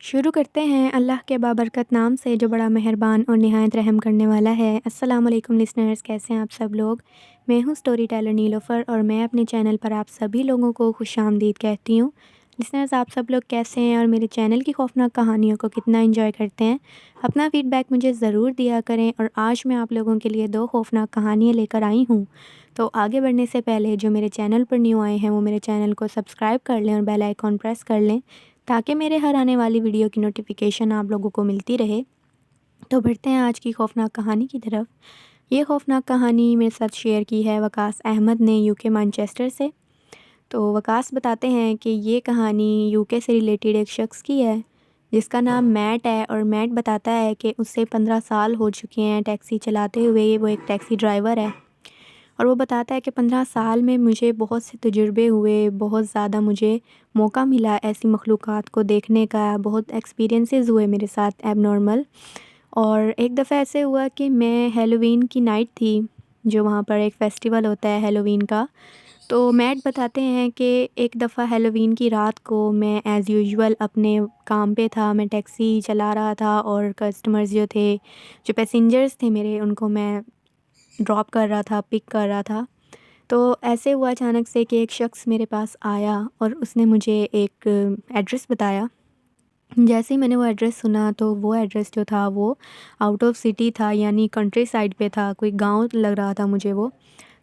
شروع کرتے ہیں اللہ کے بابرکت نام سے جو بڑا مہربان اور نہایت رحم کرنے والا ہے۔ السلام علیکم لسنرز، کیسے ہیں آپ سب لوگ؟ میں ہوں سٹوری ٹیلر نیلوفر اور میں اپنے چینل پر آپ سبھی لوگوں کو خوش آمدید کہتی ہوں۔ لسنرز، آپ سب لوگ کیسے ہیں اور میرے چینل کی خوفناک کہانیوں کو کتنا انجوائے کرتے ہیں؟ اپنا فیڈ بیک مجھے ضرور دیا کریں۔ اور آج میں آپ لوگوں کے لیے 2 خوفناک کہانیاں لے کر آئی ہوں۔ تو آگے بڑھنے سے پہلے جو میرے چینل پر نیو آئے ہیں وہ میرے چینل کو سبسکرائب کر لیں اور بیل آئیکن پریس کر لیں تاکہ میرے ہر آنے والی ویڈیو کی نوٹیفیکیشن آپ لوگوں کو ملتی رہے۔ تو بڑھتے ہیں آج کی خوفناک کہانی کی طرف۔ یہ خوفناک کہانی میرے ساتھ شیئر کی ہے وقاص احمد نے UK مانچسٹر سے۔ تو وقاص بتاتے ہیں کہ یہ کہانی UK سے ریلیٹڈ ایک شخص کی ہے جس کا نام میٹ ہے، اور میٹ بتاتا ہے کہ اسے 15 سال ہو چکے ہیں ٹیکسی چلاتے ہوئے۔ وہ ایک ٹیکسی ڈرائیور ہے اور وہ بتاتا ہے کہ 15 سال میں مجھے بہت سے تجربے ہوئے، بہت زیادہ مجھے موقع ملا ایسی مخلوقات کو دیکھنے کا، بہت ایکسپیرینسز ہوئے میرے ساتھ ایب نارمل۔ اور ایک دفعہ ایسے ہوا کہ میں ہیلووین کی نائٹ تھی، جو وہاں پر ایک فیسٹیول ہوتا ہے ہیلووین کا۔ تو میٹ بتاتے ہیں کہ ایک دفعہ ہیلووین کی رات کو میں ایز یوزول اپنے کام پہ تھا، میں ٹیکسی چلا رہا تھا اور کسٹمرز جو تھے، جو پیسنجرز تھے میرے، ان کو میں ڈراپ کر رہا تھا، پک کر رہا تھا۔ تو ایسے ہوا اچانک سے کہ ایک شخص میرے پاس آیا اور اس نے مجھے ایک ایڈریس بتایا۔ جیسے ہی میں نے وہ ایڈریس سنا تو وہ ایڈریس جو تھا وہ آؤٹ آف سٹی تھا، یعنی کنٹری سائڈ پہ تھا، کوئی گاؤں لگ رہا تھا مجھے وہ۔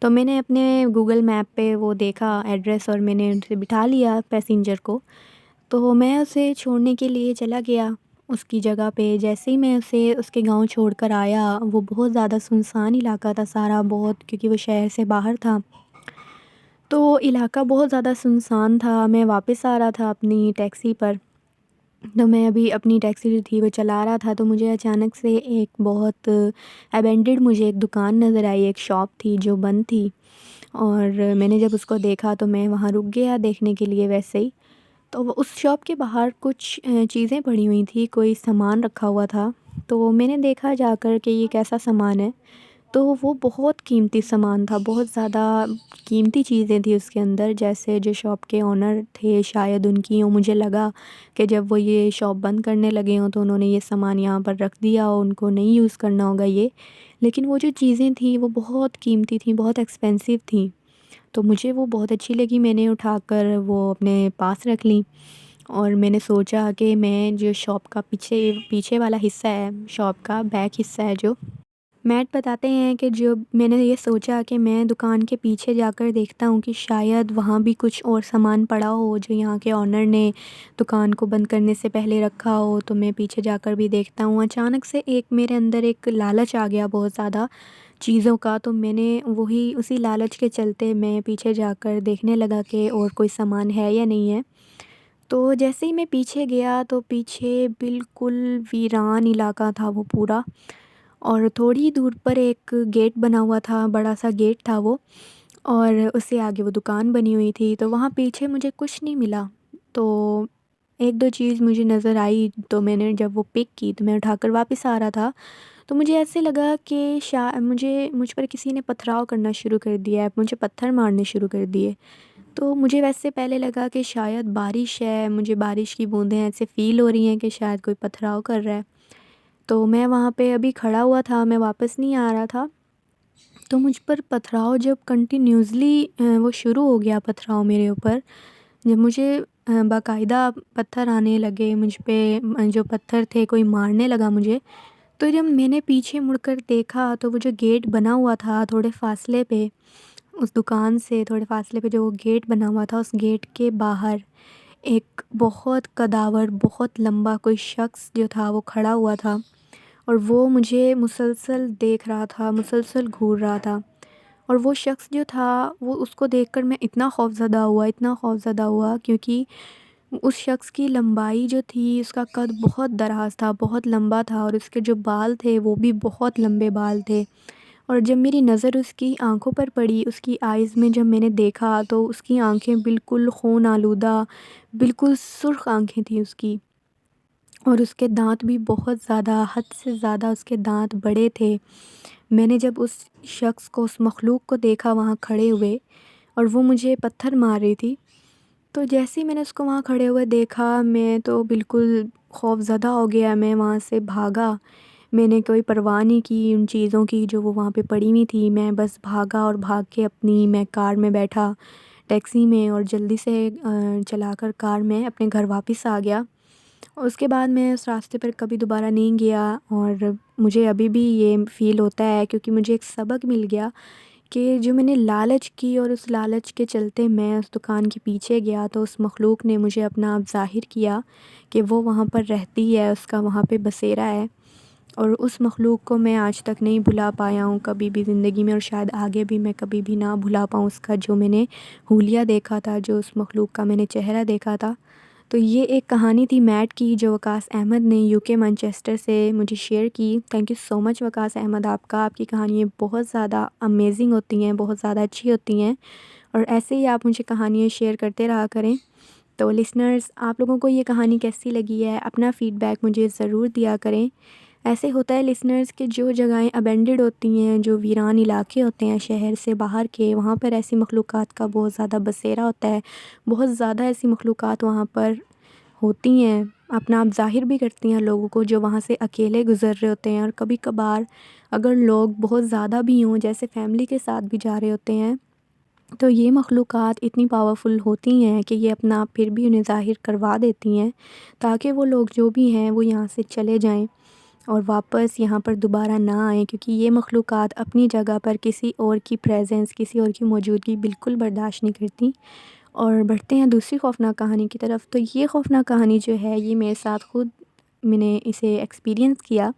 تو میں نے اپنے گوگل میپ پہ وہ دیکھا ایڈریس اور میں نے اسے بٹھا لیا پیسنجر کو۔ تو میں اسے چھوڑنے کے لیے چلا گیا اس کی جگہ پہ۔ جیسے ہی میں اسے اس کے گاؤں چھوڑ کر آیا، وہ بہت زیادہ سنسان علاقہ تھا سارا، بہت، کیونکہ وہ شہر سے باہر تھا، تو علاقہ بہت زیادہ سنسان تھا۔ میں واپس آ رہا تھا اپنی ٹیکسی پر، تو میں ابھی اپنی ٹیکسی جو تھی وہ چلا رہا تھا، تو مجھے اچانک سے ایک بہت ابینڈڈ مجھے ایک دکان نظر آئی، ایک شاپ تھی جو بند تھی۔ اور میں نے جب اس کو دیکھا تو میں وہاں رک گیا دیکھنے کے لیے ویسے ہی۔ تو وہ اس شاپ کے باہر کچھ چیزیں پڑی ہوئی تھی، کوئی سامان رکھا ہوا تھا۔ تو میں نے دیکھا جا کر کہ یہ کیسا سامان ہے، تو وہ بہت قیمتی سامان تھا، بہت زیادہ قیمتی چیزیں تھیں اس کے اندر، جیسے جو شاپ کے اونر تھے شاید ان کی ہوں۔ مجھے لگا کہ جب وہ یہ شاپ بند کرنے لگے ہوں تو انہوں نے یہ سامان یہاں پر رکھ دیا ہو، ان کو نہیں یوز کرنا ہوگا یہ۔ لیکن وہ جو چیزیں تھیں وہ بہت قیمتی تھیں، بہت ایکسپینسو تھیں، تو مجھے وہ بہت اچھی لگی۔ میں نے اٹھا کر وہ اپنے پاس رکھ لیں اور میں نے سوچا کہ میں جو شاپ کا پیچھے والا حصہ ہے، شاپ کا بیک حصہ ہے جو، میٹ بتاتے ہیں کہ جو میں نے یہ سوچا کہ میں دکان کے پیچھے جا کر دیکھتا ہوں کہ شاید وہاں بھی کچھ اور سامان پڑا ہو جو یہاں کے اونر نے دکان کو بند کرنے سے پہلے رکھا ہو، تو میں پیچھے جا کر بھی دیکھتا ہوں۔ اچانک سے میرے اندر ایک لالچ آ گیا بہت زیادہ چیزوں کا، تو میں نے اسی لالچ کے چلتے میں پیچھے جا کر دیکھنے لگا کہ اور کوئی سامان ہے یا نہیں ہے۔ تو جیسے ہی میں پیچھے گیا تو پیچھے بالکل ویران علاقہ تھا وہ پورا، اور تھوڑی دور پر ایک گیٹ بنا ہوا تھا، بڑا سا گیٹ تھا وہ، اور اس سے آگے وہ دکان بنی ہوئی تھی۔ تو وہاں پیچھے مجھے کچھ نہیں ملا، تو 1-2 چیز مجھے نظر آئی، تو میں نے جب وہ پک کی تو میں اٹھا کر واپس آ رہا تھا، تو مجھے ایسے لگا کہ مجھ پر کسی نے پتھراؤ کرنا شروع کر دیا ہے، مجھے پتھر مارنے شروع کر دیے۔ تو مجھے ویسے پہلے لگا کہ شاید بارش ہے، مجھے بارش کی بوندیں ایسے فیل ہو رہی ہیں کہ شاید کوئی پتھراؤ کر رہا ہے۔ تو میں وہاں پہ ابھی کھڑا ہوا تھا، میں واپس نہیں آ رہا تھا، تو مجھ پر پتھراؤ جب کنٹینیوسلی وہ شروع ہو گیا، پتھراؤ میرے اوپر، جب مجھے باقاعدہ پتھر آنے لگے مجھ پہ، جو پتھر تھے کوئی مارنے لگا مجھے، تو جب میں نے پیچھے مڑ کر دیکھا تو وہ جو گیٹ بنا ہوا تھا تھوڑے فاصلے پہ، اس دکان سے تھوڑے فاصلے پہ جو وہ گیٹ بنا ہوا تھا، اس گیٹ کے باہر ایک بہت قداور، بہت لمبا کوئی شخص جو تھا وہ کھڑا ہوا تھا، اور وہ مجھے مسلسل دیکھ رہا تھا، مسلسل گھور رہا تھا۔ اور وہ شخص جو تھا اس کو دیکھ کر میں اتنا خوفزدہ ہوا کیونکہ اس شخص کی لمبائی جو تھی، اس کا قد بہت دراز تھا، بہت لمبا تھا، اور اس کے جو بال تھے وہ بھی بہت لمبے بال تھے۔ اور جب میری نظر اس کی آنکھوں پر پڑی، اس کی آئیز میں جب میں نے دیکھا تو اس کی آنکھیں بالکل خون آلودہ، بالکل سرخ آنکھیں تھیں اس کی، اور اس کے دانت بھی بہت زیادہ، حد سے زیادہ اس کے دانت بڑے تھے۔ میں نے جب اس شخص کو، اس مخلوق کو دیکھا وہاں کھڑے ہوئے، اور وہ مجھے پتھر مار رہی تھی، تو جیسے ہی میں نے اس کو وہاں کھڑے ہوئے دیکھا، میں تو بالکل خوف زدہ ہو گیا، میں وہاں سے بھاگا۔ میں نے کوئی پرواہ نہیں کی ان چیزوں کی جو وہ وہاں پہ پڑی ہوئی تھی، میں بس بھاگا اور بھاگ کے میں کار میں بیٹھا، ٹیکسی میں، اور جلدی سے چلا کر کار میں اپنے گھر واپس آ گیا۔ اس کے بعد میں اس راستے پر کبھی دوبارہ نہیں گیا، اور مجھے ابھی بھی یہ فیل ہوتا ہے کیونکہ مجھے ایک سبق مل گیا کہ جو میں نے لالچ کی اور اس لالچ کے چلتے میں اس دکان کے پیچھے گیا، تو اس مخلوق نے مجھے اپنا آپ ظاہر کیا کہ وہ وہاں پر رہتی ہے، اس کا وہاں پہ بسیرا ہے، اور اس مخلوق کو میں آج تک نہیں بھلا پایا ہوں کبھی بھی زندگی میں، اور شاید آگے بھی میں کبھی بھی نہ بھلا پاؤں اس کا جو میں نے حلیہ دیکھا تھا، جو اس مخلوق کا میں نے چہرہ دیکھا تھا۔ تو یہ ایک کہانی تھی میٹ کی جو وقاص احمد نے UK مانچسٹر سے مجھے شیئر کی۔ تھینک یو سو مچ وقاص احمد، آپ کی کہانیاں بہت زیادہ امیزنگ ہوتی ہیں، بہت زیادہ اچھی ہوتی ہیں، اور ایسے ہی آپ مجھے کہانیاں شیئر کرتے رہا کریں۔ تو لسنرز، آپ لوگوں کو یہ کہانی کیسی لگی ہے؟ اپنا فیڈ بیک مجھے ضرور دیا کریں۔ ایسے ہوتا ہے لسنرز کہ جو جگہیں ابینڈڈ ہوتی ہیں، جو ویران علاقے ہوتے ہیں شہر سے باہر کے، وہاں پر ایسی مخلوقات کا بہت زیادہ بسیرا ہوتا ہے، بہت زیادہ ایسی مخلوقات وہاں پر ہوتی ہیں، اپنا آپ ظاہر بھی کرتی ہیں لوگوں کو جو وہاں سے اکیلے گزر رہے ہوتے ہیں، اور کبھی کبھار اگر لوگ بہت زیادہ بھی ہوں، جیسے فیملی کے ساتھ بھی جا رہے ہوتے ہیں، تو یہ مخلوقات اتنی پاورفل ہوتی ہیں کہ یہ اپنا آپ پھر بھی انہیں ظاہر کروا دیتی ہیں تاکہ وہ لوگ جو بھی ہیں وہ یہاں سے چلے جائیں اور واپس یہاں پر دوبارہ نہ آئیں، کیونکہ یہ مخلوقات اپنی جگہ پر کسی اور کی پریزنس، کسی اور کی موجودگی بالکل برداشت نہیں کرتی۔ اور بڑھتے ہیں دوسری خوفناک کہانی کی طرف۔ تو یہ خوفناک کہانی جو ہے یہ میرے ساتھ خود میں نے اسے ایکسپیرینس کیا،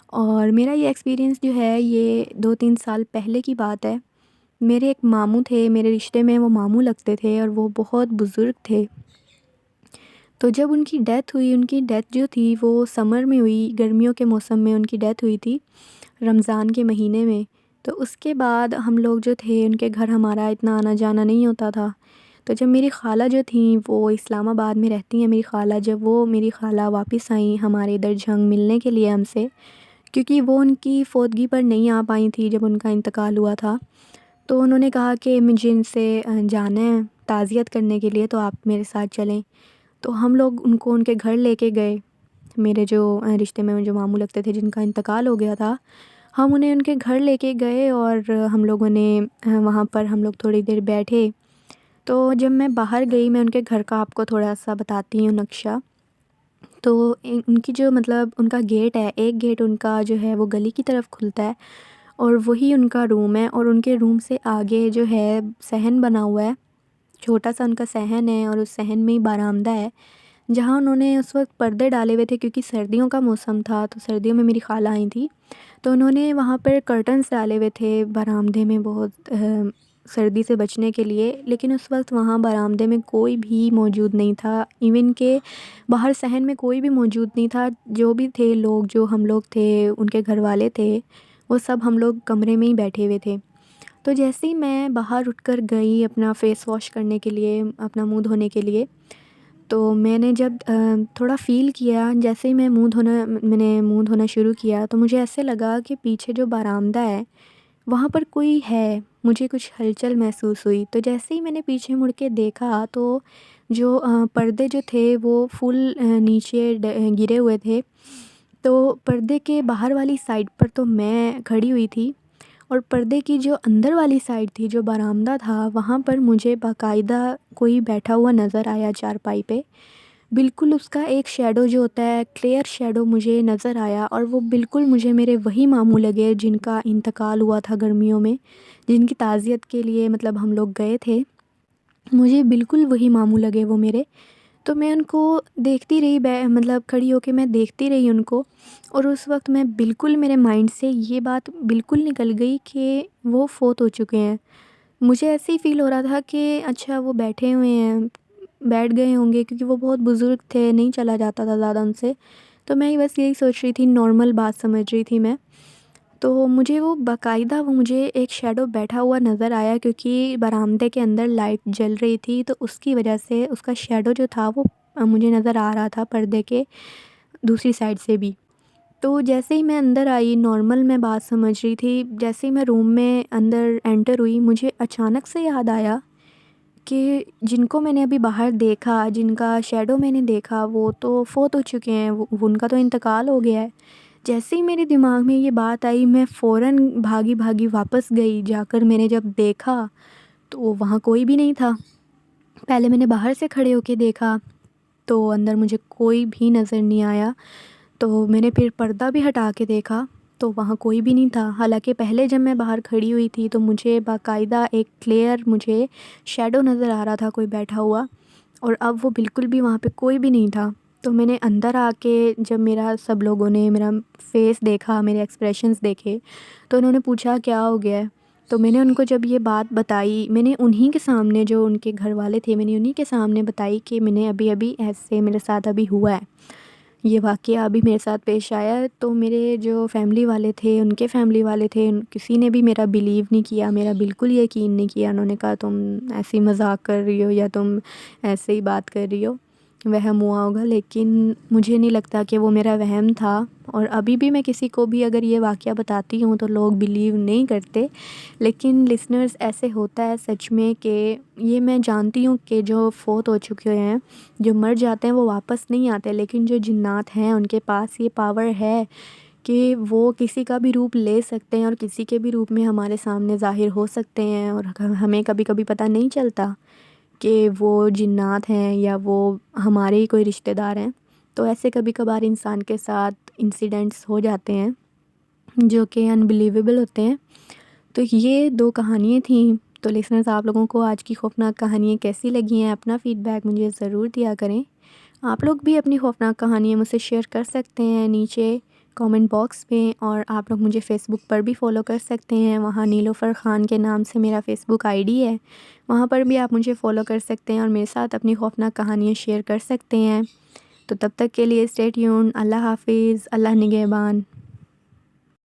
اور میرا یہ ایکسپیرینس جو ہے یہ 2-3 سال پہلے کی بات ہے۔ میرے ایک ماموں تھے، میرے رشتے میں وہ ماموں لگتے تھے، اور وہ بہت بزرگ تھے۔ تو جب ان کی ڈیتھ ہوئی، ان کی ڈیتھ جو تھی وہ سمر میں ہوئی، گرمیوں کے موسم میں ان کی ڈیتھ ہوئی تھی، رمضان کے مہینے میں۔ تو اس کے بعد ہم لوگ جو تھے ان کے گھر ہمارا اتنا آنا جانا نہیں ہوتا تھا۔ تو جب میری خالہ جو تھیں وہ اسلام آباد میں رہتی ہیں، میری خالہ، جب وہ میری خالہ واپس آئیں ہمارے ادھر جھنگ ملنے کے لیے ہم سے، کیونکہ وہ ان کی فوتگی پر نہیں آ پائی تھی جب ان کا انتقال ہوا تھا، تو انہوں نے کہا کہ مجھے ان سے جانا ہے تعزیت کرنے کے لیے، تو آپ میرے ساتھ چلیں۔ تو ہم لوگ ان کو ان کے گھر لے کے گئے، میرے جو رشتے میں جو ماموں لگتے تھے جن کا انتقال ہو گیا تھا، ہم انہیں ان کے گھر لے کے گئے، اور ہم لوگوں نے وہاں پر ہم لوگ تھوڑی دیر بیٹھے۔ تو جب میں باہر گئی، میں ان کے گھر کا آپ کو تھوڑا سا بتاتی ہوں نقشہ۔ تو ان کی جو مطلب ان کا گیٹ ہے، ایک گیٹ ان کا جو ہے وہ گلی کی طرف کھلتا ہے، اور وہی ان کا روم ہے، اور ان کے روم سے آگے جو ہے صحن بنا ہوا ہے، چھوٹا سا ان کا صحن ہے، اور اس صحن میں ہی برآمدہ ہے جہاں انہوں نے اس وقت پردے ڈالے ہوئے تھے کیونکہ سردیوں کا موسم تھا، تو سردیوں میں میری خالہ آئی تھی، تو انہوں نے وہاں پر کرٹنس ڈالے ہوئے تھے برآمدے میں، بہت سردی سے بچنے کے لیے، لیکن اس وقت وہاں برآمدے میں کوئی بھی موجود نہیں تھا، ایون کہ باہر صحن میں کوئی بھی موجود نہیں تھا۔ جو بھی تھے لوگ، جو ہم لوگ تھے، ان کے گھر والے تھے، وہ سب ہم لوگ کمرے میں ہی بیٹھے ہوئے تھے۔ تو جیسے ہی میں باہر اٹھ کر گئی اپنا فیس واش کرنے کے لیے، اپنا منہ دھونے کے لیے، تو میں نے جب تھوڑا فیل کیا، جیسے ہی میں نے منہ دھونا شروع کیا، تو مجھے ایسے لگا کہ پیچھے جو برآمدہ ہے وہاں پر کوئی ہے، مجھے کچھ ہلچل محسوس ہوئی۔ تو جیسے ہی میں نے پیچھے مڑ کے دیکھا تو جو پردے جو تھے وہ فل نیچے گرے ہوئے تھے، تو پردے کے باہر والی سائڈ پر تو میں کھڑی ہوئی تھی، اور پردے کی جو اندر والی سائڈ تھی، جو برآمدہ تھا، وہاں پر مجھے باقاعدہ کوئی بیٹھا ہوا نظر آیا چارپائی پہ، بالکل اس کا ایک شیڈو جو ہوتا ہے، کلیئر شیڈو مجھے نظر آیا، اور وہ بالکل مجھے میرے وہی ماموں لگے جن کا انتقال ہوا تھا گرمیوں میں، جن کی تعزیت کے لیے مطلب ہم لوگ گئے تھے، مجھے بالکل وہی ماموں لگے وہ میرے۔ تو میں ان کو دیکھتی رہی، مطلب کھڑی ہو کے میں دیکھتی رہی ان کو، اور اس وقت میں بالکل میرے مائنڈ سے یہ بات بالکل نکل گئی کہ وہ فوت ہو چکے ہیں۔ مجھے ایسے ہی فیل ہو رہا تھا کہ اچھا وہ بیٹھے ہوئے ہیں، بیٹھ گئے ہوں گے، کیونکہ وہ بہت بزرگ تھے، نہیں چلا جاتا تھا زیادہ ان سے، تو میں بس یہی سوچ رہی تھی، نارمل بات سمجھ رہی تھی میں۔ تو مجھے وہ باقاعدہ مجھے ایک شیڈو بیٹھا ہوا نظر آیا، کیونکہ برآمدے کے اندر لائٹ جل رہی تھی، تو اس کی وجہ سے اس کا شیڈو جو تھا وہ مجھے نظر آ رہا تھا پردے کے دوسری سائڈ سے بھی۔ تو جیسے ہی میں اندر آئی، نارمل میں بات سمجھ رہی تھی، جیسے ہی میں روم میں اندر انٹر ہوئی، مجھے اچانک سے یاد آیا کہ جن کو میں نے ابھی باہر دیکھا، جن کا شیڈو میں نے دیکھا، وہ تو فوت ہو چکے ہیں، ان کا تو انتقال ہو گیا ہے۔ جیسے ہی میرے دماغ میں یہ بات آئی، میں فوراً بھاگی بھاگی واپس گئی۔ جا کر میں نے جب دیکھا تو وہاں کوئی بھی نہیں تھا۔ پہلے میں نے باہر سے کھڑے ہو کے دیکھا تو اندر مجھے کوئی بھی نظر نہیں آیا۔ تو میں نے پھر پردہ بھی ہٹا کے دیکھا تو وہاں کوئی بھی نہیں تھا۔ حالانکہ پہلے جب میں باہر کھڑی ہوئی تھی تو مجھے باقاعدہ ایک کلیئر مجھے شیڈو نظر آ رہا تھا کوئی بیٹھا ہوا، اور اب وہ بالکل بھی وہاں پہ کوئی بھی نہیں تھا۔ تو میں نے اندر آ کے جب میرا سب لوگوں نے میرا فیس دیکھا، میرے ایکسپریشنز دیکھے، تو انہوں نے پوچھا کیا ہو گیا ہے۔ تو میں نے ان کو جب یہ بات بتائی، میں نے انہی کے سامنے، جو ان کے گھر والے تھے، میں نے انہی کے سامنے بتائی کہ میں نے ابھی ایسے میرے ساتھ ابھی ہوا ہے، یہ واقعہ ابھی میرے ساتھ پیش آیا ہے۔ تو میرے جو فیملی والے تھے، ان کے فیملی والے تھے، کسی نے بھی میرا بلیو نہیں کیا، میرا بالکل یقین نہیں کیا۔ انہوں نے کہا تم ایسی مذاق کر رہی ہو یا تم ایسے ہی بات کر رہی ہو، وہم ہوا ہوگا۔ لیکن مجھے نہیں لگتا کہ وہ میرا وہم تھا، اور ابھی بھی میں کسی کو بھی اگر یہ واقعہ بتاتی ہوں تو لوگ بلیو نہیں کرتے۔ لیکن لسنرز، ایسے ہوتا ہے سچ میں کہ یہ میں جانتی ہوں کہ جو فوت ہو چکے ہیں، جو مر جاتے ہیں، وہ واپس نہیں آتے، لیکن جو جنات ہیں ان کے پاس یہ پاور ہے کہ وہ کسی کا بھی روپ لے سکتے ہیں اور کسی کے بھی روپ میں ہمارے سامنے ظاہر ہو سکتے ہیں، اور ہمیں کبھی کبھی پتہ نہیں چلتا کہ وہ جنات ہیں یا وہ ہمارے ہی کوئی رشتہ دار ہیں۔ تو ایسے کبھی کبھار انسان کے ساتھ انسیڈنٹس ہو جاتے ہیں جو کہ انبلیویبل ہوتے ہیں۔ تو یہ دو کہانیاں تھیں۔ تو لسنرز، آپ لوگوں کو آج کی خوفناک کہانیاں کیسی لگی ہیں؟ اپنا فیڈ بیک مجھے ضرور دیا کریں۔ آپ لوگ بھی اپنی خوفناک کہانیاں مجھ سے شیئر کر سکتے ہیں نیچے کامنٹ باکس میں، اور آپ لوگ مجھے فیس بک پر بھی فالو کر سکتے ہیں۔ وہاں نیلوفر خان کے نام سے میرا فیس بک آئی ڈی ہے، وہاں پر بھی آپ مجھے فالو کر سکتے ہیں اور میرے ساتھ اپنی خوفناک کہانیاں شیئر کر سکتے ہیں۔ تو تب تک کے لیے اسٹے ٹیون۔ اللہ حافظ، اللہ نگہبان۔